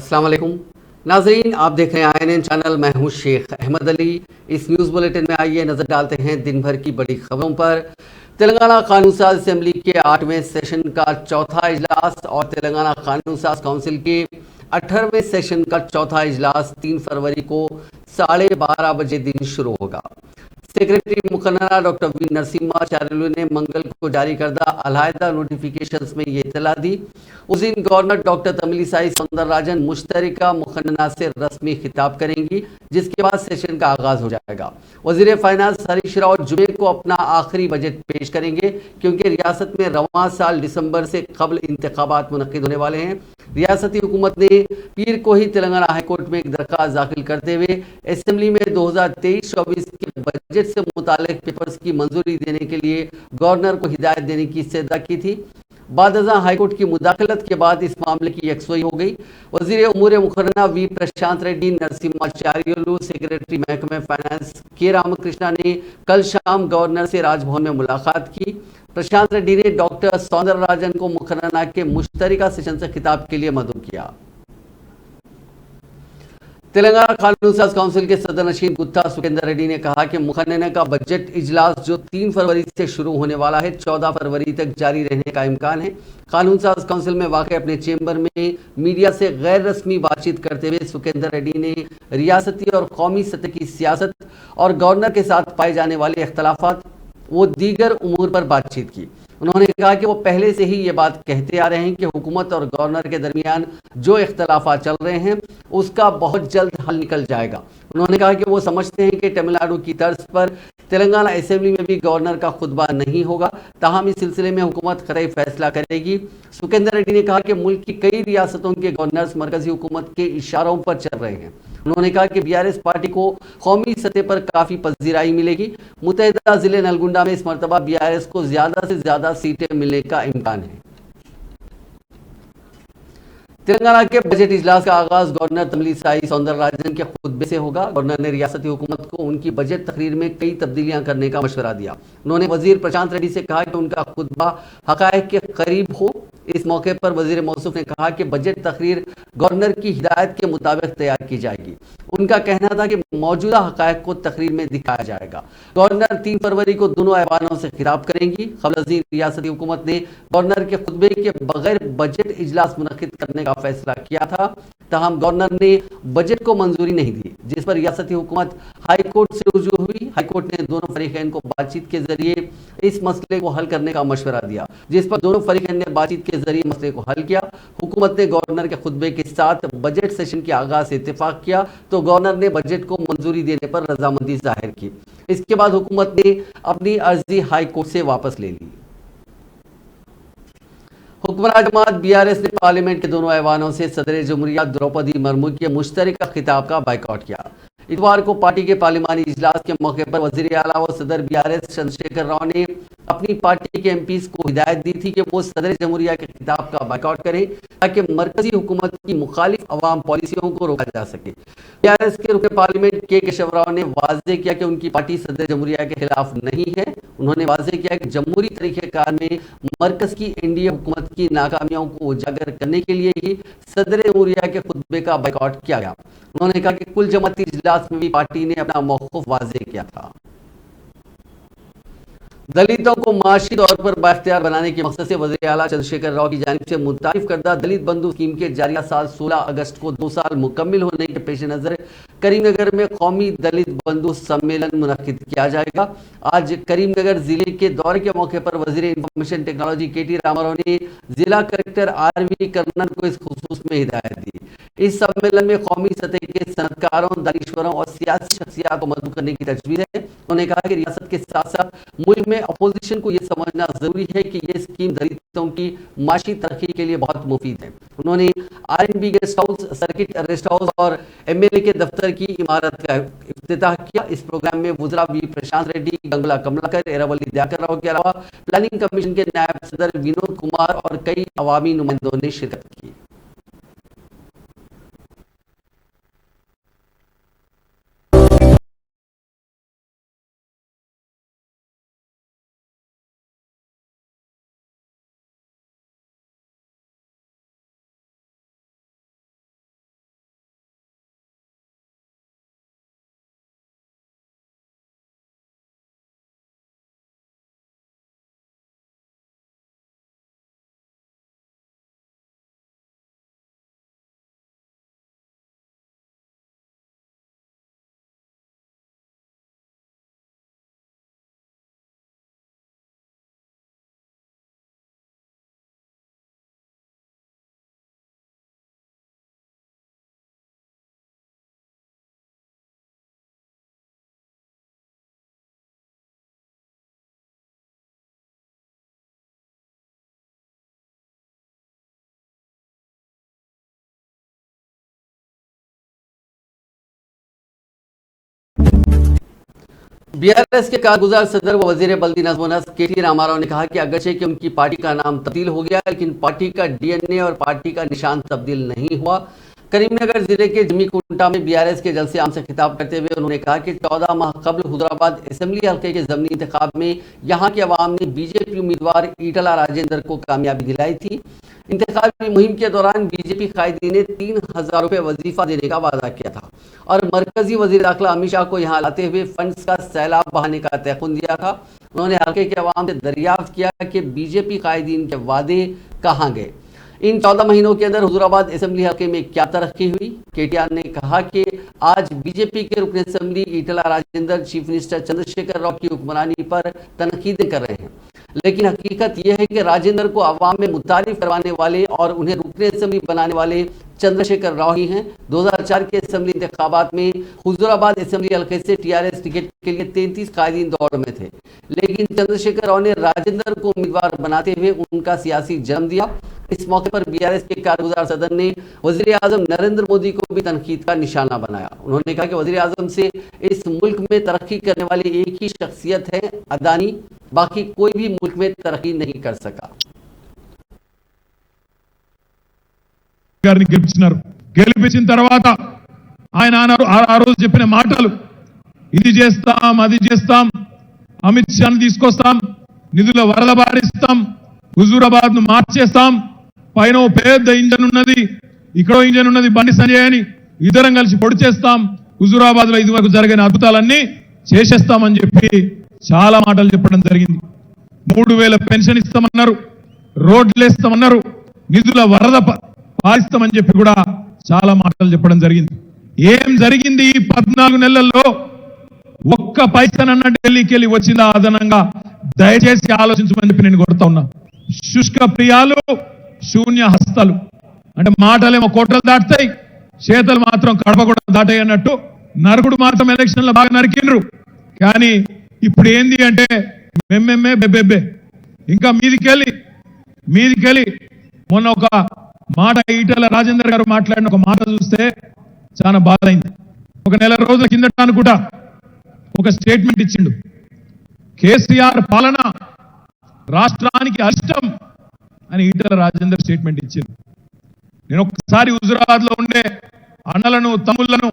अस्सलाम वालेकुम नाजरीन, आप देख रहे हैं INN चैनल। मैं हूं शेख अहमद अली। इस न्यूज़ बुलेटिन में आइए नज़र डालते हैं दिन भर की बड़ी खबरों पर। तेलंगाना कानून साज असेंबली के 8वें सेशन का चौथा इजलास और तेलंगाना कानून साज काउंसिल के 18वें सेशन का चौथा इजलास 3 फरवरी को 12:30 बजे दिन शुरू होगा। सेक्रेटरी मुकर्ररा डॉक्टर वी नरसिम्हाचार्युलु ने मंगल को जारी करदा अलहदा नोटिफिकेशंस में ये इतला दी। उस दिन गवर्नर डॉक्टर तमिलिसाई सौंदरराजन मुश्तरका मुखन्ना से रस्मी खिताब करेंगी, जिसके बाद सेशन का आगाज हो जाएगा। वजीर फाइनेंस हरीश राव जुमे को अपना आखिरी बजट पेश करेंगे, क्योंकि रियासत में रवां साल दिसंबर से कबल इंतखाबात मुनक्किद होने वाले हैं। रियासती हुकूमत ने पीर को ही तेलंगाना हाईकोर्ट में एक दरखास्त दाखिल करते हुए असेंबली में 2023-24 के बजट से मुतालिक पेपर्स की मंजूरी देने के लिए गवर्नर को हिदायत देने की इस्तदा की थी। बादजा हाईकोर्ट की मुदाखलत के बाद इस मामले की यकसुई हो गई। वजीर उमूर मुकर्रना वी प्रशांत रेड्डी नरसिम्हाचार्युलु, सेक्रेटरी महकमे फाइनेंस के रामकृष्णा ने कल शाम गवर्नर से राजभवन में मुलाकात की। प्रशांत रेड्डी ने डॉक्टर सौंदरराजन को मुकर्रना के मुश्तरका सेशन से खिताब के लिए मदऊ किया। तेलंगाना कानून साज काउंसिल के सदर नशीन गुत्ता सुखेंदर रेड्डी ने कहा कि मुखन्ना का बजट इजलास जो 3 फरवरी से शुरू होने वाला है, 14 फरवरी तक जारी रहने का इम्कान है। कानून साज काउंसिल में वाक़ अपने चेंबर में मीडिया से गैर रस्मी बातचीत करते हुए सुखेंदर रेड्डी ने रियासती और कौमी सतह की सियासत और गवर्नर के साथ पाए जाने वाले इख्तलाफात वो दीगर उमूर पर बातचीत की। उन्होंने कहा कि वो पहले से ही ये बात कहते आ रहे हैं कि हुकूमत और गवर्नर के दरमियान जो इख्तलाफात चल रहे हैं उसका बहुत जल्द हल निकल जाएगा। उन्होंने कहा कि वो समझते हैं कि तमिलनाडु की तर्ज पर तेलंगाना असेंबली में भी गवर्नर का खुतबा नहीं होगा, ताहम इस सिलसिले में हुकूमत कतई फैसला करेगी। सुखेंदर रेड्डी ने कहा कि मुल्क की कई रियासतों के गवर्नर्स मरकजी हुकूमत के इशारों पर चल रहे हैं। उन्होंने कहा कि BRS पार्टी को कौमी सतह पर काफी पजीराई मिलेगी। मुतहदा जिले नलगुंडा में इस मरतबा BRS को ज्यादा से ज्यादा सीटें मिलने का इम्कान है। तेलंगाना के बजट इजलास का आगाज गवर्नर तमिलिसाई सौंदरराजन के खुतबे से होगा। गवर्नर ने रियासती हुकूमत को उनकी बजट तकरीर में कई तब्दीलियां करने का मशवरा दिया। उन्होंने वजीर प्रशांत रेड्डी से कहा कि उनका खुतबा हकायक के करीब हो। इस मौके पर वजीर मौसूफ ने कहा कि बजट तकरीर गवर्नर की हिदायत के मुताबिक तैयार की जाएगी। उनका कहना था कि मौजूदा हकायक को तकरीर में दिखाया जाएगा। गवर्नर 3 फरवरी को दोनों ऐवानों से खिताब करेंगी। क़ब्ल रियासती हुकूमत ने गवर्नर के खुतबे के बगैर बजट इजलास मुनक्किद करने का फैसला किया था, ताहम गवर्नर ने बजट को मंजूरी नहीं दी, जिस पर रियासती हुकूमत हाईकोर्ट से रुजू हुई। हाईकोर्ट ने दोनों फरीकैन को बातचीत के जरिए इस मसले को हल करने का मशवरा दिया, जिस पर दोनों फरीकैन ने बातचीत के जरिए मसले को हल किया। हुकूमत ने गवर्नर के खुतबे के साथ बजट सेशन के आगाज से इत्तेफाक किया तो गवर्नर ने बजट को मंजूरी देने पर रजामंदी जाहिर की। इसके बाद हुकूमत ने अपनी अर्जी हाईकोर्ट से वापस ले ली। हुक्मरान जमात BRS ने पार्लियामेंट के दोनों ऐवानों से सदर जमहूरिया द्रौपदी मुर्मू के मुश्तरका खिताब का बाइकआउट किया। इतवार को पार्टी के पार्लिमानी इजलास के मौके पर वजीर आला व सदर BRS चंद्रशेखर राव ने अपनी पार्टी के MPs को हिदायत दी थी कि वो सदर जमहूरिया के खिताब का बाइकआउट करें, ताकि मरकजी हुकूमत की मुखालिफ अवाम पॉलिसियों को रोका जा सके। BRS के रुकन पार्लियामेंट के केशव राव ने वाजे किया कि उनकी पार्टी सदर जमहूरिया के खिलाफ नहीं है। उन्होंने वाजे किया कि जमहूरी तरीक़ेकार में मरकज की NDA हुकूमत की नाकामियों को उजागर करने के लिए ही सदर जमहूरिया के खुतबे का बाइकआउट किया गया। उन्होंने कहा कि कुल जमाती इजलास में भी पार्टी ने अपना मौक़िफ़ वाज़ेह किया था। दलितों को माशी तौर पर बाख्तियार बनाने के मकसद से वज़ीर आला चंद्रशेखर राव की जानिब से मुतारिफ करदा दलित बंधु स्कीम के जारिया साल 16 अगस्त को 2 साल मुकम्मिल होने के पेश नज़र करीमनगर में कौमी दलित बंधु सम्मेलन मुनक्किद किया जाएगा। आज करीमनगर जिले के दौरे के मौके पर वजीर इंफॉर्मेशन टेक्नोलॉजी KT रामाराव ने जिला कलेक्टर RV कर्नल को इस खुसूस में हिदायत दी। इस सम्मेलन में कौमी सतह के सनतकारों, दानिश्वरों और सियासी शख्सियात को मदद करने की तजवीज़ है। उन्होंने कहा कि रियासत के साथ साथ मुल्क में अपोजिशन को यह समझना जरूरी है कि यह स्कीम दलितों की माशी तरक्की के लिए बहुत मुफीद है। उन्होंने RNB guest house, circuit rest house और MLA के दफ्तर की इमारत का इफ्तिताह किया। इस प्रोग्राम में वज़रा वी प्रशांत रेड्डी, गंगला कमलाकर, एरावली दयाकर राव के अलावा प्लानिंग कमीशन के नायब सदर विनोद कुमार और कई अवामी नुमाइंदों ने शिरकत की। बीआरएस के कारगुजार सदर व वजीर बल्दी नज़्म व नस्क केटी रामाराव ने कहा कि अगरचे कि उनकी पार्टी का नाम तब्दील हो गया, लेकिन पार्टी का डीएनए और पार्टी का निशान तब्दील नहीं हुआ। करीमनगर जिले के जमीकुंटा में बीआरएस के जलसे आम से खिताब करते हुए उन्होंने कहा कि 14 माह कबल हुजूराबाद असेंबली हल्के के ज़मीनी इंतखाब में यहां के अवाम ने बीजेपी उम्मीदवार ईटला राजेंद्र को कामयाबी दिलाई थी। इंतखाबी मुहिम के दौरान बीजेपी कायदीन ने 3000 रुपये वजीफा देने का वादा किया था और मरकजी वजीर दाखिला अमित शाह को यहाँ लाते हुए फंड्स का सैलाब बहाने का तयखुन दिया था। उन्होंने हल्के के अवाम से दरियाफ्त किया कि बीजेपी कायदीन के वादे कहाँ गए। इन 14 महीनों के अंदर हुजूराबाद असेंबली हल्के में क्या तरक्की हुई। केटीआर ने कहा कि आज बीजेपी के रुकन assembly Etela Rajender chief minister Chandrashekar Rao की हुक्मरानी पर तनकीदें कर रहे हैं, लेकिन हकीकत यह है कि राजेंद्र को अवाम में मुतारिफ करवाने वाले और उन्हें रुकन असेंबली बनाने वाले चंद्रशेखर राव ही हैं। 2004 के असेंबली इंतखाबात में हुजूराबाद असेंबली हल्के से टीआरएस टिकट के लिए 33 कायदीन दौड़ में थे, लेकिन चंद्रशेखर राव ने राजेंद्र को उम्मीदवार बनाते हुए उनका सियासी जन्म दिया। इस मौके पर बीआरएस के कारगुजार सदन ने वजीर आजम नरेंद्र मोदी को भी तनकीद का निशाना बनाया। उन्होंने कहा कि वजीर आजम से इस मुल्क में तरक्की करने वाली एक ही शख्सियत है अदानी, बाकी कोई भी मुल्क में तरक्की नहीं कर सका। గెలిపించిన తర్వాత ఆయన ఆ రోజు చెప్పిన మాటలు ఇది చేస్తాం అది చేస్తాం, అమిత్ షాని తీసుకొస్తాం, నిధుల వరద బారిస్తాం, హుజూరాబాద్ ను మార్చేస్తాం, పైన ఓ పెద్ద ఇంజన్ ఉన్నది, ఇక్కడో ఇంజన్ ఉన్నది, బండి సంజయ్ అని ఇద్దరం కలిసి పొడి చేస్తాం, హుజూరాబాద్ లో ఇదివరకు జరిగిన అద్భుతాలన్నీ చేసేస్తామని చెప్పి చాలా మాటలు చెప్పడం జరిగింది। 3000 పెన్షన్ ఇస్తామన్నారు, రోడ్లు వేస్తామన్నారు, నిధుల వరద పారిస్తామని చెప్పి కూడా చాలా మాటలు చెప్పడం జరిగింది। ఏం జరిగింది ఈ 14 నెలల్లో? ఒక్క పైసనన్న ఢిల్లీకి వెళ్ళి వచ్చిందా అదనంగా? దయచేసి ఆలోచించమని చెప్పి నేను కోరుతా ఉన్నా। శుష్క ప్రియాలు, శూన్య హస్తాలు అంటే మాటలేమో కోటలు దాటుతాయి, చేతలు మాత్రం కడప కూడా దాటాయి అన్నట్టు నరకుడు మాత్రం ఎలక్షన్లో బాగా నరికిండ్రు, కానీ ఇప్పుడు ఏంది అంటే మెమ్మెమ్మే బెబ్బెబ్బే। ఇంకా మీదికెళ్ళి మొన్న ఒక మాట ఈటల రాజేందర్ గారు మాట్లాడిన ఒక మాట చూస్తే చాలా బాధైంది। ఒక నెల రోజుల కిందట అనుకుంటా ఒక స్టేట్మెంట్ ఇచ్చిండు, కేసీఆర్ పాలన రాష్ట్రానికి అరిష్టం అని ఈటల రాజేందర్ స్టేట్మెంట్ ఇచ్చిండు। నేను ఒక్కసారి హుజూరాబాద్ లో ఉండే అన్నలను, తమ్ముళ్లను,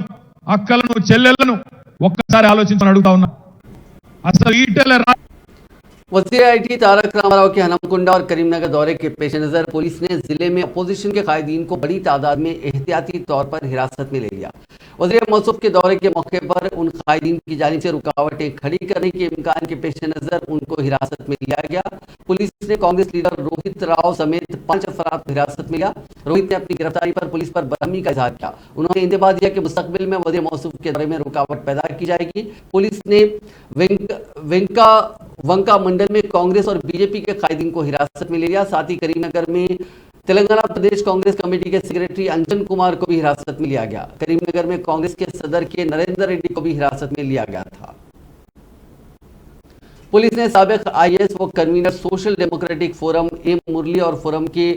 అక్కలను, చెల్లెళ్లను ఒక్కసారి ఆలోచించని అడుగుతా ఉన్నా। అసలు ఈటల वज़ीर आईटी तारक रामाराव के हनमकुंडा और करीमनगर दौरे के पेश नज़र पुलिस ने जिले में अपोजिशन के कायदीन को बड़ी तादाद में एहतियाती तौर पर हिरासत में ले लिया। वज़ीर मौसूफ के दौरे के मौके पर उन कायदीन की जानिब से रुकावटें खड़ी करने के इम्कान के पेश नज़र उनको हिरासत में लिया गया। पुलिस ने कांग्रेस लीडर रोहित राव समेत 5 अफराद को हिरासत में लिया। रोहित ने अपनी गिरफ्तारी पर पुलिस पर बरहमी का इजहार किया। उन्होंने इंतबाह दिया कि मुस्तकबिल में वज़ीर मौसूफ के दौरे में रुकावट पैदा की जाएगी। पुलिस ने वंका मंडल में कांग्रेस और बीजेपी के कायदीन को हिरासत में ले लिया। साथ ही करीमनगर में तेलंगाना प्रदेश कांग्रेस कमेटी के सेक्रेटरी अंजन कुमार को भी हिरासत में लिया गया। करीमनगर में कांग्रेस के सदर के नरेंद्र रेड्डी को भी हिरासत में लिया गया था। पुलिस ने साबिक आईएएस व convener social democratic forum M Murali और फोरम के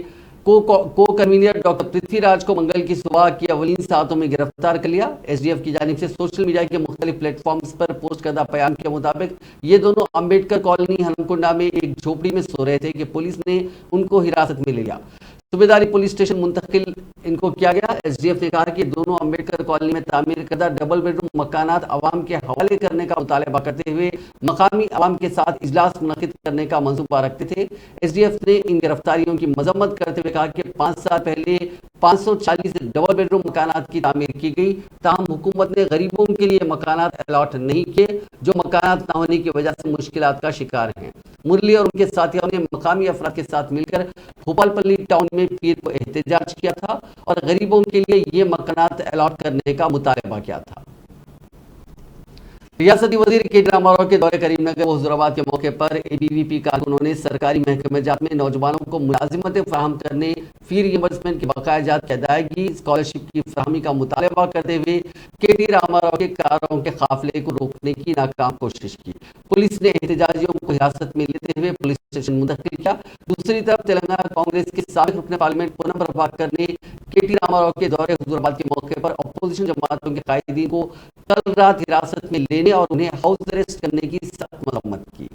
को कन्वीनर डॉक्टर पृथ्वीराज को मंगल की सुबह की अवलीन सातों में गिरफ्तार कर लिया। एसडीएफ की जानिब से सोशल मीडिया के मुख्तलिफ प्लेटफॉर्म्स पर पोस्ट करदा बयान के मुताबिक ये दोनों अम्बेडकर कॉलोनी हनमकुंडा में एक झोपड़ी में सो रहे थे कि पुलिस ने उनको हिरासत में ले लिया। सूबेदारी पुलिस स्टेशन मुंतकिल इनको किया गया। एसडीएफ ने कहा कि दोनों अम्बेडकर कॉलोनी में तामीर करदा डबल बेडरूम मकानात अवाम के हवाले करने का मुतालबा करते हुए मकामी अवाम के साथ इजलास मुनक़िद करने का मंसूबा रखते थे। एसडीएफ ने इन गिरफ्तारियों की मजम्मत करते हुए कहा कि 5 साल पहले 540 डबल बेडरूम मकानात की तामीर की गई, ताहम हुकूमत ने गरीबों के लिए मकानात अलॉट नहीं किए, जो मकानात न होने की वजह से मुश्किलात का शिकार हैं। मुरली और उनके साथियों ने मकामी अफराद के साथ मिलकर भोपालपल्ली टाउन में पीर को एहतजाज किया था और गरीबों के लिए ये मकानात अलॉट करने का मुतालबा किया था। रियासती वजीर केटी रामाराव के दौरे करीमनगर व हुजूराबाद के मौके पर एबीवीपी कारकुनों ने सरकारी महकमे जात में नौजवानों को मुलाजिमतें फराहम करने, फी रिइंबर्समेंट की बकाया जात की अदायगी, स्कॉलरशिप की फराहमी का मुतालबा करते हुए केटी रामाराव के कारों के काफिले को रोकने की नाकाम कोशिश की। पुलिस ने एहतजाजियों को हिरासत में लेते हुए पुलिस स्टेशन मुंतकिल किया। दूसरी तरफ तेलंगाना कांग्रेस के साबिक रुकन पार्लियामेंट पूनम प्रभाकर ने केटी रामाराव के दौरे हुजूराबाद के मौके पर अपोजिशन जमातों के कायदीन को कल रात हिरासत में लेने और उन्हें हाउस अरेस्ट करने की सख्त मजम्मत की।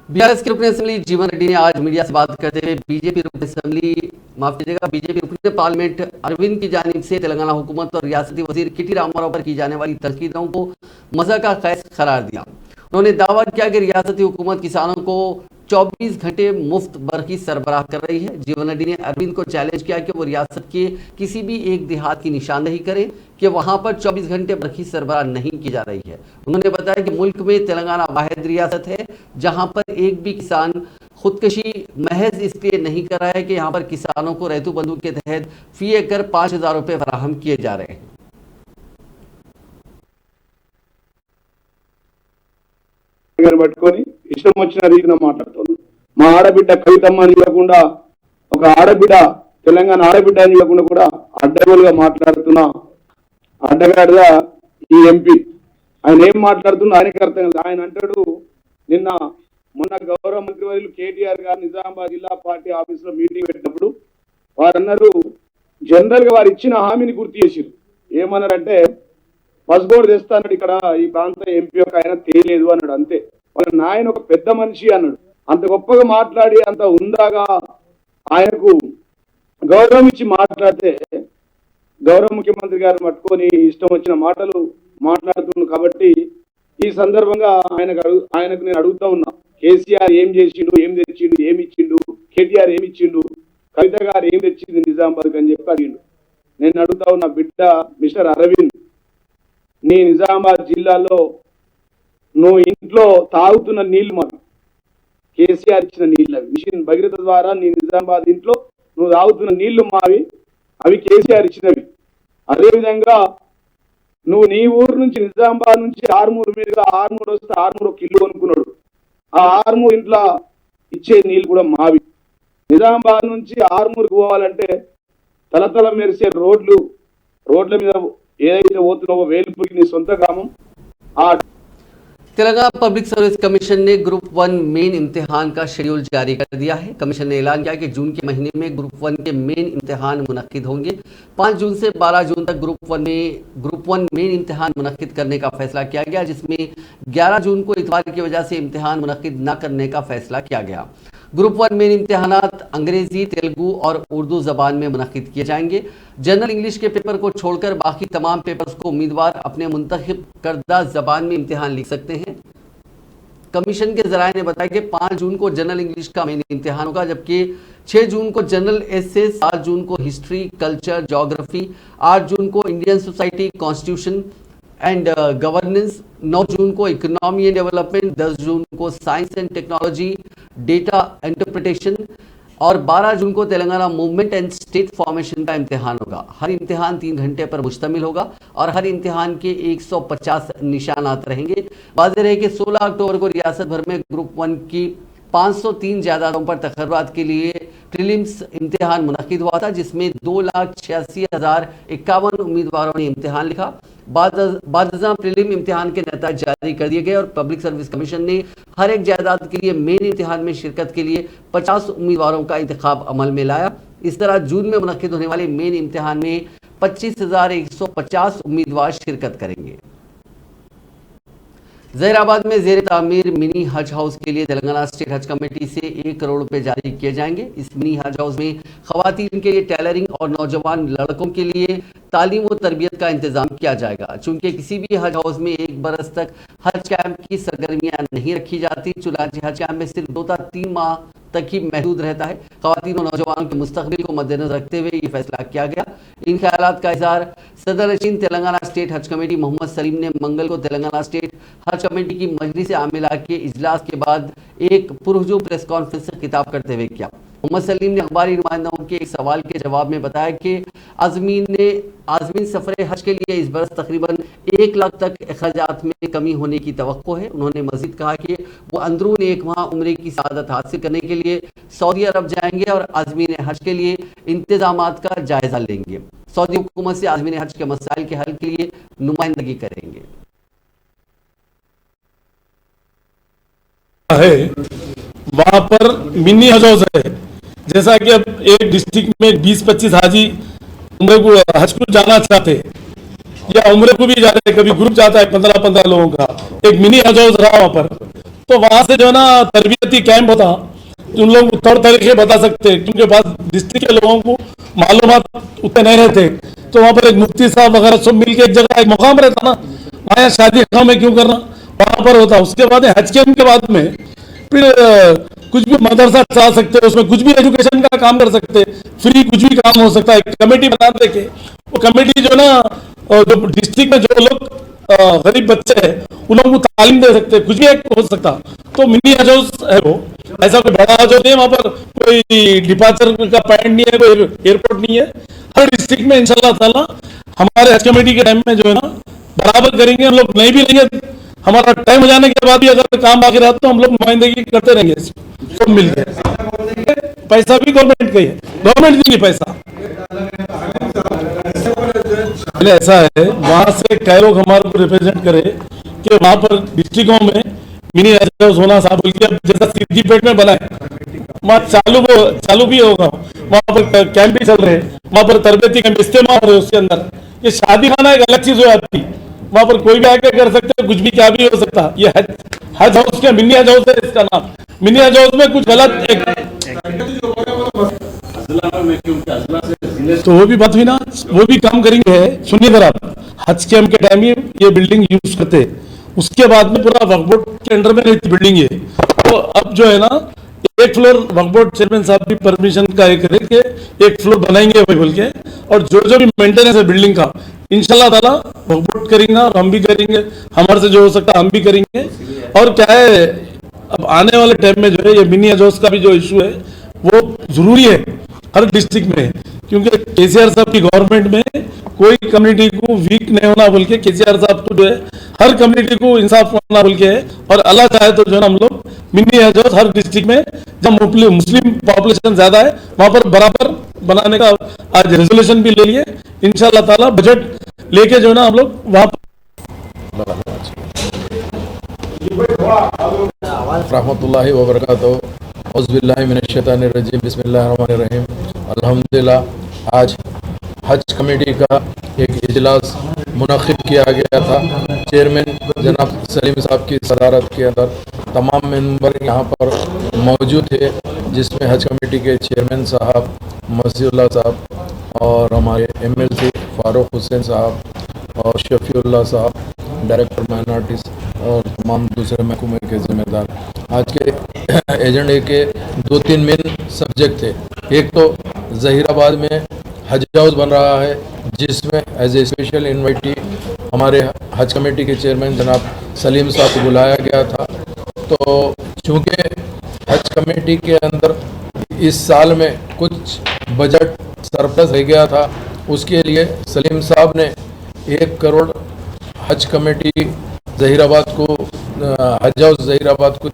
बीआरएस के रुकन असेंबली जीवन रेड्डी ने आज मीडिया से बात करते हुए बीजेपी रुकन असेंबली बीजेपी रुकन पार्लियामेंट अरविंद की जानिब से तेलंगाना हुकूमत और रियासती वजीर किटी रामाराव पर की जाने वाली तनकीदों को मज़ा का खैस करार दिया। उन्होंने दावा किया कि रियासती हुकूमत किसानों को 24 घंटे मुफ्त बरखी सरबराह कर रही है। जीवन रेड्डी ने अरविंद को चैलेंज किया कि वो रियासत के किसी भी एक देहात की निशानदेही करें कि वहां पर 24 घंटे बरखी सरबराह नहीं की जा रही है। उन्होंने बताया कि मुल्क में तेलंगाना वाहिद रियासत है जहां पर एक भी किसान खुदकशी महज इसलिए नहीं कर रहा है कि यहाँ पर किसानों को रैतु बंधु के तहत फी एकड़ 5,000 रुपये फराहम किए जा रहे हैं। పట్టుకొని ఇష్టం వచ్చిన రీతిన మాట్లాడుతున్నాను। మా ఆడబిడ్డ కవితమ్మ అని కాకుండా ఒక ఆడబిడ్డ తెలంగాణ ఆడబిడ్డ అని కాకుండా కూడా అడ్డగోలుగా మాట్లాడుతున్న అడ్డగాడిగా ఈ ఎంపీ ఆయన ఏం మాట్లాడుతున్నా ఆయనకి అర్థం కాదు। ఆయన అంటాడు నిన్న మొన్న గౌరవ మంత్రివర్యులు కేటీఆర్ గారు నిజామాబాద్ జిల్లా పార్టీ ఆఫీసులో మీటింగ్ పెట్టినప్పుడు వారు అన్నారు జనరల్ గా వారు ఇచ్చిన హామీని గుర్తు చేసిరు। ఏమన్నారంటే పసుగోడు తెస్తానడు ఇక్కడ ఈ ప్రాంత ఎంపీ ఒక ఆయన తేలేదు అన్నాడు। అంతే వాళ్ళ నాయన ఒక పెద్ద మనిషి అన్నాడు। అంత గొప్పగా మాట్లాడి అంత ఉందాగా ఆయనకు గౌరవం ఇచ్చి మాట్లాడితే గౌరవ ముఖ్యమంత్రి గారు పట్టుకొని ఇష్టం వచ్చిన మాటలు మాట్లాడుతున్నాడు। కాబట్టి ఈ సందర్భంగా ఆయనకు నేను అడుగుతా ఉన్నా, కేసీఆర్ ఏం చేసిండు, ఏం తెచ్చిండు, ఏమి ఇచ్చిండు, కేటీఆర్ ఏమి ఇచ్చిండు, కవిత గారు ఏం తెచ్చింది నిజామాబాద్ అని చెప్పి అడిగిండు। నేను అడుగుతా ఉన్నా బిడ్డ మిస్టర్ అరవింద్, నీ నిజామాబాద్ జిల్లాలో నువ్వు ఇంట్లో తాగుతున్న నీళ్లు మాకు కేసీఆర్ ఇచ్చిన నీళ్ళు, అవి మిషన్ భగీరథ ద్వారా నీ నిజామాబాద్ ఇంట్లో నువ్వు తాగుతున్న నీళ్లు మావి, అవి కేసీఆర్ ఇచ్చినవి। అదేవిధంగా నువ్వు నీ ఊరు నుంచి నిజామాబాద్ నుంచి ఆర్మూరు మీదుగా ఆర్మూరు వస్తే ఆర్మూరు ఒక ఇల్లు కొనుక్కున్నాడు, ఆ ఆర్మూరు ఇంట్లో ఇచ్చే నీళ్ళు కూడా మావి। నిజామాబాద్ నుంచి ఆర్మూరుకు పోవాలంటే తలతల మెరిసే రోడ్ల మీద ఏదైతే పోతున్నావో వేలుపురికి నీ సొంత గ్రామం ఆ तेलंगाना पब्लिक सर्विस कमीशन ने ग्रुप 1 मेन इम्तिहान का शेड्यूल जारी कर दिया है। कमीशन ने ऐलान किया कि जून के महीने में ग्रुप 1 के मेन इम्तिहान मुनक्किद होंगे। 5 जून से 12 जून तक ग्रुप 1 मेन इम्तिहान मुनक्किद करने का फैसला किया गया, जिसमें 11 जून को इतवार की वजह से इम्तिहान मुनक्किद न करने का फैसला किया गया। ग्रुप 1 मेन इम्तिहानात अंग्रेजी, तेलुगु और उर्दू जबान में मुनक्किद किए जाएंगे। जनरल इंग्लिश के पेपर को छोड़कर बाकी तमाम पेपर्स को उम्मीदवार अपने मुंतखब करदा जबान में इम्तिहान लिख सकते हैं। कमीशन के जराये ने बताया कि 5 जून को जनरल इंग्लिश का मेन इम्तिहान होगा, जबकि 6 जून को जनरल एसे, 7 जून को हिस्ट्री, कल्चर, ज्योग्राफी, 8 जून को Indian society, constitution and governance, 9 जून को इकोनॉमी एंड डेवलपमेंट, 10 जून को science and technology, data interpretation और 12 जून को Telangana movement and state formation का इम्तिहान होगा। हर इम्तिहान 3 घंटे पर मुश्तमिल होगा और हर इम्तिहान के 150 निशानात रहेंगे। वाज़ेह रहे कि 16 अक्टूबर को रियासत भर में ग्रुप 1 की 503 जायदादों पर तकर्रुआत के लिए प्रीलिम्स इम्तिहान मुनक्किद हुआ था, जिसमें 2,86,051 उम्मीदवारों ने इम्तिहान लिखा। बाद प्रीलिम इम्तिहान के नतीजे जारी कर दिए गए और पब्लिक सर्विस कमीशन ने हर एक जायदाद के लिए मेन इम्तिहान में शिरकत के लिए 50 उम्मीदवारों का इंतखाब अमल में लाया। इस तरह जून में मुनक्किद होने वाले मेन इम्तिहान में 25,150 उम्मीदवार शिरकत करेंगे। जहीराबाद में जेर तामीर मिनी हज हाउस के लिए तेलंगाना स्टेट हज कमेटी से 1 करोड़ रुपए जारी किए जाएंगे। इस मिनी हज हाउस में खवातीन के लिए टेलरिंग और नौजवान लड़कों के लिए तालीम व तरबियत का इंतजाम किया जाएगा। चूंकि किसी भी हज हाउस में 1 बरस तक हज कैंप की सरगर्मियां नहीं रखी जाती, चुनांचे हज कैंप में सिर्फ 2 से 3 माह तक ही महदूद रहता है। खवातीन और नौजवानों के मुस्तकबिल को मद्देनजर रखते हुए ये फैसला किया गया। इन ख्यालात का इजहार सदर नशीन तेलंगाना स्टेट हज कमेटी मोहम्मद सलीम ने मंगल को तेलंगाना स्टेट हज कमेटी की मजलिस आमिला के इजलास के बाद एक पुरहुजूम प्रेस कॉन्फ्रेंस से खिताब करते हुए किया। मोहम्मद सलीम ने अखबारी नुमाइंदों के एक सवाल के जवाब में बताया कि आज़मीन सफर हज के लिए इस बरस तकरीबन 1 लाख तक अखराजात में कमी होने की तवक्को है। उन्होंने मजीद कहा कि वो अंदरून 1 माह उम्रे की सआदत हासिल करने के लिए सऊदी अरब जाएंगे और आज़मीन हज के लिए इंतजामात का जायजा लेंगे। सऊदी हुकूमत से आज़मीन हज के मसाइल के हल के लिए नुमाइंदगी करेंगे। है वहां पर मिनी हज हाउस है। जैसा कि अब एक डिस्ट्रिक्ट में 20-25 हाजी उम्रे को हज को जाना चाहते या उम्रे को भी जाते, कभी ग्रुप जाता है 15-15 लोगों का, एक मिनी हज हाउस रहा वहां पर। तो वहां से जो है ना तरबियती कैंप होता, उन लोग तौर तरीके बता सकते, क्योंकि पास डिस्ट्रिक्ट के लोगों को मालूमात उतने नहीं रहते। तो वहां पर एक मुफ्ती साहब वगैरह सब मिलकर एक जगह एक मुकाम रहता ना, आया शादी खां में क्यों करना, वहां पर होता। उसके बाद हज कैंप के बाद में फिर कुछ भी मदरसा चला सकते, उसमें कुछ भी एजुकेशन का काम कर सकते, फ्री कुछ भी काम हो सकता है। कमेटी बना दे के वो कमेटी जो ना जो डिस्ट्रिक्ट में जो लोग गरीब बच्चे हैं उन लोगों को तालीम दे सकते, कुछ भी एक हो सकता। तो मिनी हज हाउस है वो, ऐसा कोई बड़ा हज नहीं है, वहां पर कोई डिपार्चर का पॉइंट नहीं है, कोई एयरपोर्ट नहीं है। हर डिस्ट्रिक्ट में इंशाल्लाह ताला हमारे हज कमेटी के टाइम में जो है ना बराबर करेंगे। हम लोग नहीं भी लेंगे, हमारा टाइम हो जाने के बाद भी अगर काम बाकी रहा तो हम लोग नुमाइंदगी करते रहेंगे सब मिलकर। पैसा भी गवर्नमेंट का ही है, गवर्नमेंट देंगे पैसा। ऐसा है वहां से कई लोग हमारे को रिप्रेजेंट करे कि वहां पर डिस्ट्रिक्टों में मिनी हज हाउस होना साहब बोल के, जैसा सिद्दीपेट में बनाए वहाँ चालू भी होगा। वहां पर कैंप भी चल रहे हैं, वहां पर तरबियती कैंप इस्तेमाल हो रहे हैं। उसके अंदर ये शादी खाना एक अलग चीज हो जाती, वहां पर कोई भी आके कर सकते, कुछ भी क्या भी हो सकता। ये हज हाउस क्या मिनी हज हाउस है इसका नाम। मिनी हज हाउस में कुछ गलत तो वो भी बात हुई ना, वो भी काम करेंगे। सुनिए जरा, हज कैंप के टाइम ये बिल्डिंग यूज करते, उसके बाद में पूरा वक्फ बोर्ड के अंडर में रहती बिल्डिंग है। तो अब जो है ना 1 फ्लोर वक्फ बोर्ड चेयरमैन साहब की परमिशन का एक 1 फ्लोर बनाएंगे भाई बोल के, और जो भी मेंटेनेंस है बिल्डिंग का इंशाल्लाह ताला वक्फ बोर्ड करेंगे और हम भी करेंगे, हमारे से जो हो सकता हम भी करेंगे। और क्या है, अब आने वाले टाइम में जो है ये मिनी हज हाउस का भी जो इशू है वो जरूरी है हर डिस्ट्रिक्ट में, क्योंकि केसीआर साहब की गवर्नमेंट में कोई कम्युनिटी को वीक नहीं होना बोल के केसीआर साहब तो जो है हर कम्युनिटी को इंसाफ होना बोल के है। और अल्लाह चाहे तो जो है हम लोग मिनी हज हाउस हर डिस्ट्रिक्ट में जब मुस्लिम पॉपुलेशन ज्यादा है वहां पर बराबर बनाने का आज रेजोल्यूशन भी ले लिए। इंशाल्लाह ताला बजट लेके जो है ना हम लोग वहां रहमतुल्लाहि व बरकातहू। औज़ुबिल्लाहि मिनश्शैतानिर्रजीम, बिस्मिल्लाहिर्रहमानिर्रहीम। अल्हम्दुलिल्लाह आज हज कमेटी का एक इजलास मुनक़िद किया गया था। चेयरमैन जनाब सलीम साहब की सदारत के अंदर तमाम मेंबर यहाँ पर मौजूद थे, जिसमें हज कमेटी के चेयरमैन साहब मसीहुल्लाह साहब और हमारे MLC फारूक हुसैन साहब और शफीउल्लाह साहब, डायरेक्टर माइनॉरिटीज़ और तमाम दूसरे महकमे के जिम्मेदार। आज के एजेंडे के 2-3 मेन सब्जेक्ट थे। एक तो ज़हीराबाद में हज हाउस बन रहा है, जिसमें एज ए स्पेशल इन्वाइटी हमारे हज कमेटी के चेयरमैन जनाब सलीम साहब को बुलाया गया था। तो चूँकि हज कमेटी के अंदर इस साल में कुछ बजट सरप्लस रह गया था, उसके लिए सलीम साहब ने 1 करोड़ हज कमेटी ज़हीराबाद को, हज हाउस ज़हीराबाद को।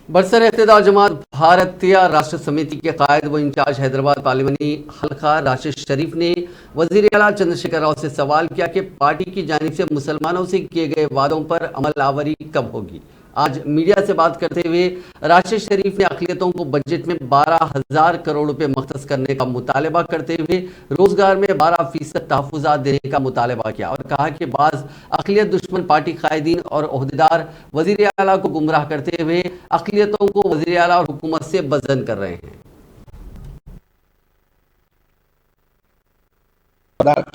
बरसर इक़्तिदार जमात भारतीय राष्ट्र समिति के कायद व इंचार्ज हैदराबाद पार्लिमानी हल्का राशिद शरीफ ने वज़ीर आला चंद्रशेखर राव से सवाल किया कि पार्टी की जानिब से मुसलमानों से किए गए वादों पर अमल आवरी कब होगी। आज मीडिया से बात करते हुए राशिद शरीफ ने अक़लियतों को बजट में 12,000 करोड़ रुपए मुख्तस करने का मुतालबा करते हुए रोजगार में 12% तहफ़्फ़ुज़ात देने का मुतालबा किया और कहा कि बाज़ अक़लियत दुश्मन पार्टी कायदीन और ओहदेदार वज़ीर आला को गुमराह करते हुए अक़लियतों को वज़ीर आला और हुकूमत से बज़न कर रहे हैं।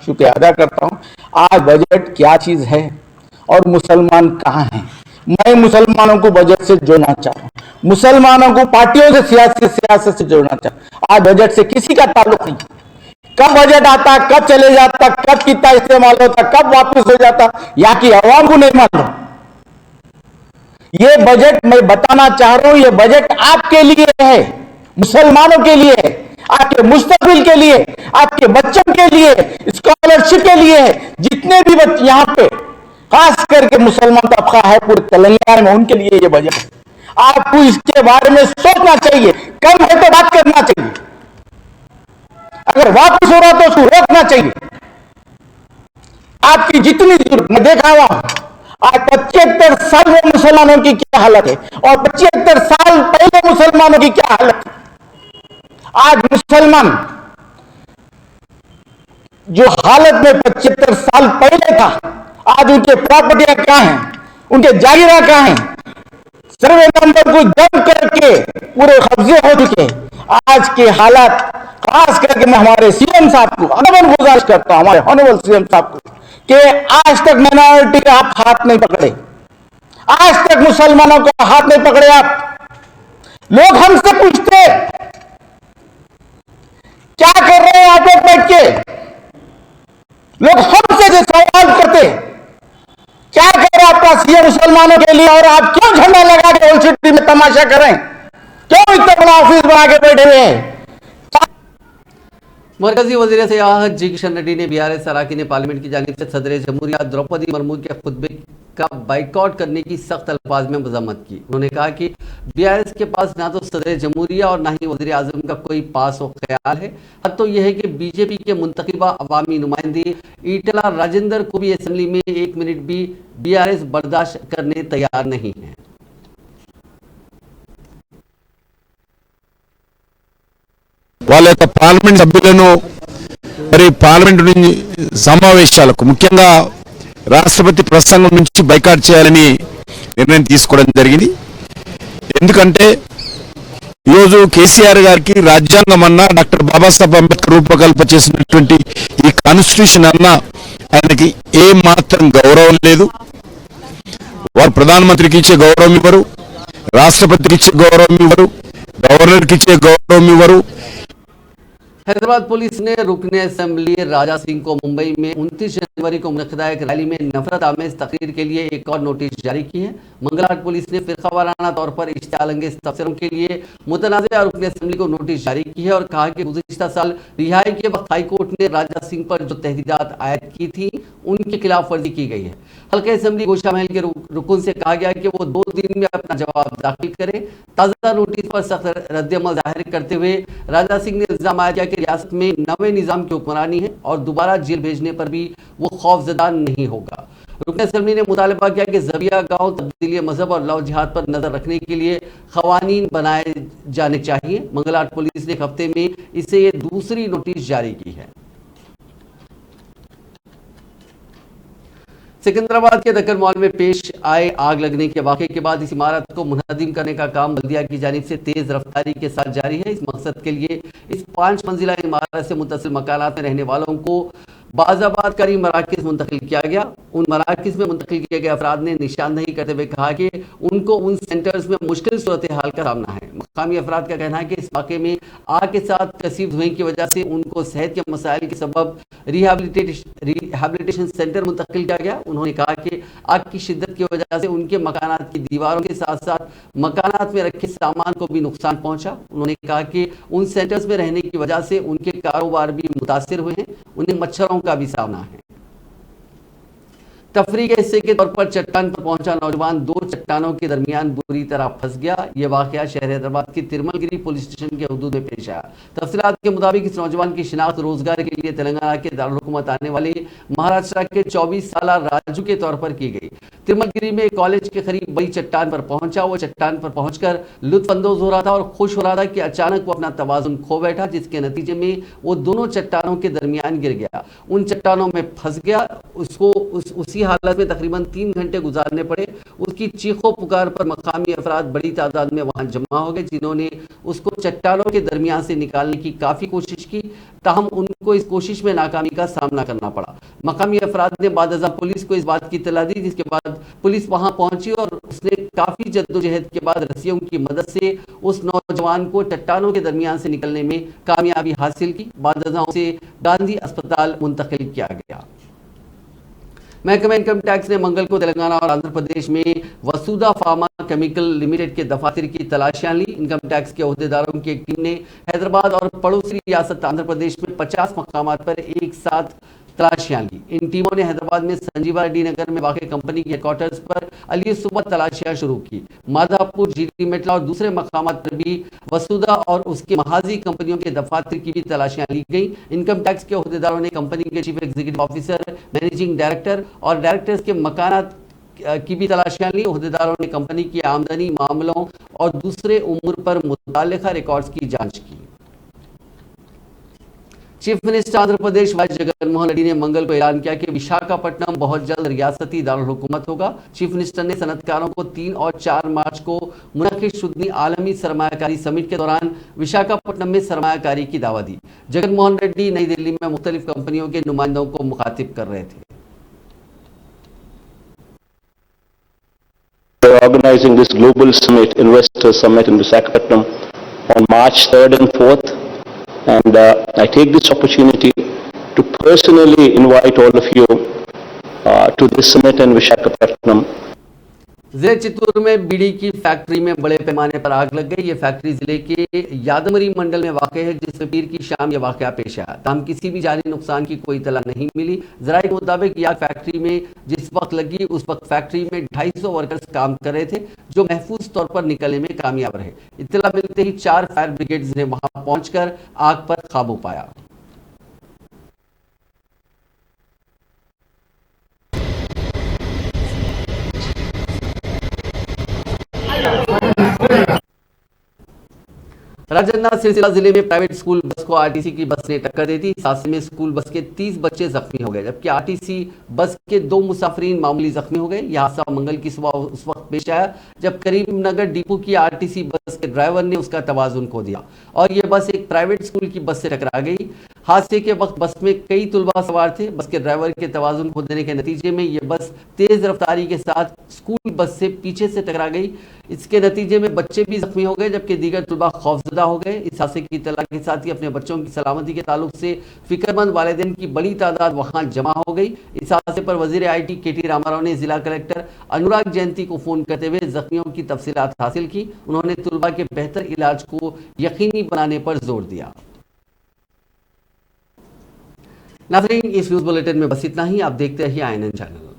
शुक्रिया अदा करता हूँ। आज बजट क्या चीज है और मुसलमान कहाँ हैं? मैं मुसलमानों को बजट से जोड़ना चाह रहा हूँ, मुसलमानों को पार्टियों से सियासत से जोड़ना चाह रहा हूँ। आज बजट से किसी का ताल्लुक नहीं। कब बजट आता, कब चले जाता, कब कितना इस्तेमाल होता, कब वापस हो जाता, यहाँ की आवाम को नहीं मालूम। ये बजट मैं बताना चाह रहा हूँ, ये बजट आपके लिए है, मुसलमानों के लिए है, आपके मुस्तकबिल के लिए, आपके बच्चों के लिए, स्कॉलरशिप के लिए है। जितने भी बच्चे यहाँ पे खास करके मुसलमान तबका है पूरे तेलंगाना में, उनके लिए ये बजट है। आपको इसके बारे में सोचना चाहिए। कम है तो बात करना चाहिए, अगर वापस हो रहा तो उसको रोकना चाहिए। आपकी जितनी जरूरत, मैं देखा हुआ आज 75 साल में मुसलमानों की क्या हालत है और 75 साल पहले मुसलमानों की क्या हालत है। आज मुसलमान जो हालत में 75 साल पहले था, आज उनके प्रॉपर्टियां कहां हैं, उनके जागीरा कहां हैं, सर्वे नंबर को जब्त करके पूरे कब्जे हो चुके। आज के हालात, खास करके मैं हमारे सीएम साहब को अनबन गुजारिश करता हूं, हमारे ऑनरेबल सीएम साहब को, कि आज तक माइनॉरिटी का आप हाथ नहीं पकड़े, आज तक मुसलमानों का हाथ नहीं पकड़े आप। लोग हमसे पूछते क्या कर रहे हैं आप लोग बैठ के, लोग हमसे जो सवाल करते क्या कर रहे आपका सीएम मुसलमानों के लिए, और आप क्यों झंडा लगा के ओल्ड सिटी में तमाशा करें, क्यों इतना बड़ा ऑफिस बना के बैठे हुए हैं। मरकजी वज़ीर सयाहत जी किशन रेड्डी ने BRS अरकान पार्लियामेंट की जानिब से सदर जमहूरिया द्रौपदी मुर्मू के खुतबे का बाइकआउट करने की सख्त अल्फाज में मज़म्मत की। उन्होंने कहा कि BRS के पास ना तो सदर जमहूरिया और ना ही वज़ीर आज़म का कोई पास व ख्याल है। हद तो यह है कि बीजेपी के मुंतखबा अवामी नुमाइंदे ईटला राजेंद्र को भी असम्बली में 1 मिनट भी BRS बर्दाश्त करने तैयार नहीं है। వాళ్ళ యొక్క పార్లమెంట్ సభ్యులను మరి పార్లమెంటు సమావేశాలకు ముఖ్యంగా రాష్ట్రపతి ప్రసంగం నుంచి బైకాట్ చేయాలని నిర్ణయం తీసుకోవడం జరిగింది. ఎందుకంటే ఈరోజు కేసీఆర్ గారికి రాజ్యాంగం అన్నా డాక్టర్ బాబాసాహెబ్ అంబేద్కర్ రూపకల్పన చేసినటువంటి ఈ కాన్స్టిట్యూషన్ అన్నా ఆయనకి ఏ మాత్రం గౌరవం లేదు. వారు ప్రధానమంత్రికి ఇచ్చే గౌరవం ఇవ్వరు, రాష్ట్రపతికి ఇచ్చే గౌరవం ఇవ్వరు, గవర్నర్కి ఇచ్చే గౌరవం ఇవ్వరు. हैदराबाद पुलिस ने रुकने असेंबली राजा सिंह को मुंबई में 29 जनवरी को मुनक़दा एक रैली में नफरत आमेज तकरीर के लिए एक और नोटिस जारी की है। मंगलवार पुलिस ने फिरकावाराना तौर पर इश्तियालंगेज तबसरों के लिए मुतनाज़ा रुकने असेंबली को नोटिस जारी की है और कहा कि गुज़िश्ता साल रिहाई के वक्त हाईकोर्ट ने राजा सिंह पर जो तहदीदात आयद की थी उनकी खिलाफ वर्जी की गई है। हल्के असेंबली गोशा महल के रुकन से कहा गया कि वो 2 दिन में अपना जवाब दाखिल करें। ताज़ा नोटिस पर सख्त रद्दअमल जाहिर करते हुए राजा सिंह ने इल्ज़ाम आया कि रियासत में नवे निज़ाम की हुक्मरानी है और दोबारा जेल भेजने पर भी वो खौफजदा नहीं होगा। रुकन असेंबली ने मुतालबा किया कि ज़बिया गांव तब्दीली मजहब और लव जिहाद पर नजर रखने के लिए क़वानीन बनाए जाने चाहिए। मंगलवार पुलिस ने एक हफ्ते में इसे ये दूसरी नोटिस जारी की है। सिकंदराबाद के दक्कन मॉल में पेश आए आग लगने के वाक़े के बाद इस इमारत को मुनहदिम करने का काम बल्दिया की जानिब से तेज रफ्तारी के साथ जारी है। इस मकसद के लिए इस 5 मंजिला इमारत से मुत्तसिल मकानात में रहने वालों को बाज़ाबाद करी मराकज़ मुंतकिल किया गया। उन मराकज़ में मुंतकिल किए गए अफराद ने निशानदही करते हुए कहा कि उनको उन सेंटर्स में मुश्किल सूरत हाल का सामना है। मकामी अफराद का कहना है कि इस वाक़े में आग के साथ कसीब धुएं की वजह से उनको सेहत के मसाइल के सबब रिहैबिलिटेशन सेंटर मुंतकिल किया गया। उन्होंने कहा कि आग की शिद्दत की वजह से उनके मकानात की दीवारों के साथ साथ मकानात में रखे सामान को भी नुकसान पहुंचा। उन्होंने कहा कि उन सेंटर्स में रहने की वजह से उनके कारोबार भी मुतासिर हुए हैं, उन्हें मच्छरों का भी सामना है। तफरी के हिस्से के तौर पर चट्टान पर पहुंचा नौजवान दो चट्टानों के दरमियान बुरी तरह फंस गया। यह वाकया शहर हैदराबाद के तिरुमलगिरी पुलिस स्टेशन के हदूद में पेश आया। तफसीलात के मुताबिक इस नौजवान की शिनाख्त रोजगार के लिए तेलंगाना के दारुल आने वाले महाराष्ट्र के 24 साल राजू के तौर पर की गई। तिरुमलगिरी में कॉलेज के करीब बड़ी चट्टान पर पहुंचा। वो चट्टान पर पहुंचकर लुत्फअंदोज हो रहा था और खुश हो रहा था कि अचानक वो अपना तवाजुन खो बैठा, जिसके नतीजे में वो दोनों चट्टानों के दरमियान गिर गया, उन चट्टानों में फंस गया। उसको उसी हालत में तकरीबन 3 घंटे गुजारने पड़े। उसकी चीखों पुकार पर मकामी अफराद बड़ी तादाद में वहां जमा हो गए, जिन्होंने उसको चट्टानों के दरमियान से निकालने की काफी कोशिश की, ताहम उनको इस कोशिश में नाकामी का सामना करना पड़ा। मकामी अफराद ने बादअज़ा पुलिस को इस बात की इत्तला दी, जिसके बाद पुलिस वहां पहुंची और उसने काफी जद्दोजहद के बाद रस्सियों की मदद से उस नौजवान को चट्टानों के दरमियान से निकलने में कामयाबी हासिल की। बादअज़ा उसे गांधी अस्पताल मुंतकिल किया गया। महकमा इनकम टैक्स ने मंगल को तेलंगाना और आंध्र प्रदेश में वसुधा फार्मा केमिकल लिमिटेड के दफातर की तलाशियां ली। इनकम टैक्स के अहदेदारों की एक टीम ने हैदराबाद और पड़ोसी रियासत आंध्र प्रदेश में 50 मकामात पर एक साथ तलाशियां ली। इन टीमों ने हैदराबाद में संजीवा रेड्डी नगर में वाक़ कंपनी के हेडक्वार्टर्स पर अली सुबह तलाशियां शुरू की। माधापुर, जीडी मेटला और दूसरे मकामात पर भी वसुधा और उसके महाजी कंपनियों के दफातर की भी तलाशियां ली गई। इनकम टैक्स के अहदेदारों ने कंपनी के chief executive officer, managing director और डायरेक्टर्स के मकानात की भी तलाशियां ली। अहदेदारों ने कंपनी की आमदनी, मामलों और दूसरे उमूर पर मुताल्लिका रिकॉर्ड्स की जांच की। Chief minister Andhra Pradesh Y Jaganmohan Reddy ने मंगल को ऐलान किया कि विशाखापट्टनम बहुत जल्द रियासती दारुल हुकूमत होगा। चीफ मिनिस्टर ने सनतकारों को 3 और 4 मार्च को मुनक्किद शुदनी आलमी सरमायाकारी समिट के दौरान विशाखापट्टनम में सरमायाकारी की दावत दी। जगनमोहन रेड्डी नई दिल्ली में मुख्तलिफ कंपनियों के नुमाइंदों को मुखातिब कर रहे थे। Organizing this global summit, investor summit in Visakhapatnam on March 3rd and 4th. And I take this opportunity to personally invite all of you to this summit in Visakhapatnam. जिले चित्तूर में बीड़ी की फैक्ट्री में बड़े पैमाने पर आग लग गई। ये फैक्ट्री जिले के यादमरी मंडल में वाक़ है, जिसमें पीर की शाम यह वाक़या पेश आया। ताहम किसी भी जानी नुकसान की कोई इत्तला नहीं मिली। ज़राए के मुताबिक यह फैक्ट्री में जिस वक्त लगी उस वक्त फैक्ट्री में 250 वर्कर्स काम कर रहे थे, जो महफूज तौर पर निकलने में कामयाब रहे। इत्तला मिलते ही 4 फायर ब्रिगेड्स ने वहां पहुंचकर आग पर काबू पाया। राजन्ना सिलसिला जिले में प्राइवेट स्कूल बस को आरटीसी की बस ने टक्कर दे दी। इस हादसे में स्कूल बस के 30 बच्चे जख्मी हो गए, जबकि आरटीसी बस के 2 मुसाफिरीन मामूली जख्मी हो गए। यह हादसा मंगल की सुबह उस वक्त पेश आया जब करीमनगर डिपो की आरटीसी बस के ड्राइवर ने उसका तवाजुन खो दिया और यह बस एक प्राइवेट स्कूल की बस से टकरा गई। हादसे के वक्त बस में कई तुलबा सवार थे। बस के ड्राइवर के तवाजुन खो देने के नतीजे में यह बस तेज रफ्तारी के साथ स्कूल बस से पीछे से टकरा गई। इसके नतीजे में बच्चे भी जख्मी हो गए, जबकि दीगर तुलबा खौफजदा हो गए। इस हादसे की इत्तला के साथ ही अपने बच्चों की सलामती के ताल्लुक से फिक्रमंद वालिदैन की बड़ी तादाद वहां जमा हो गई। इस हादसे पर वजीर IT KT रामाराव ने जिला कलेक्टर अनुराग जयंती को फोन करते हुए जख्मियों की तफसीलात हासिल की। उन्होंने तुलबा के बेहतर इलाज को यकीनी बनाने पर जोर दिया। नाज़रीन, इस न्यूज़ बुलेटिन में बस इतना ही। आप देखते रहिए INN चैनल।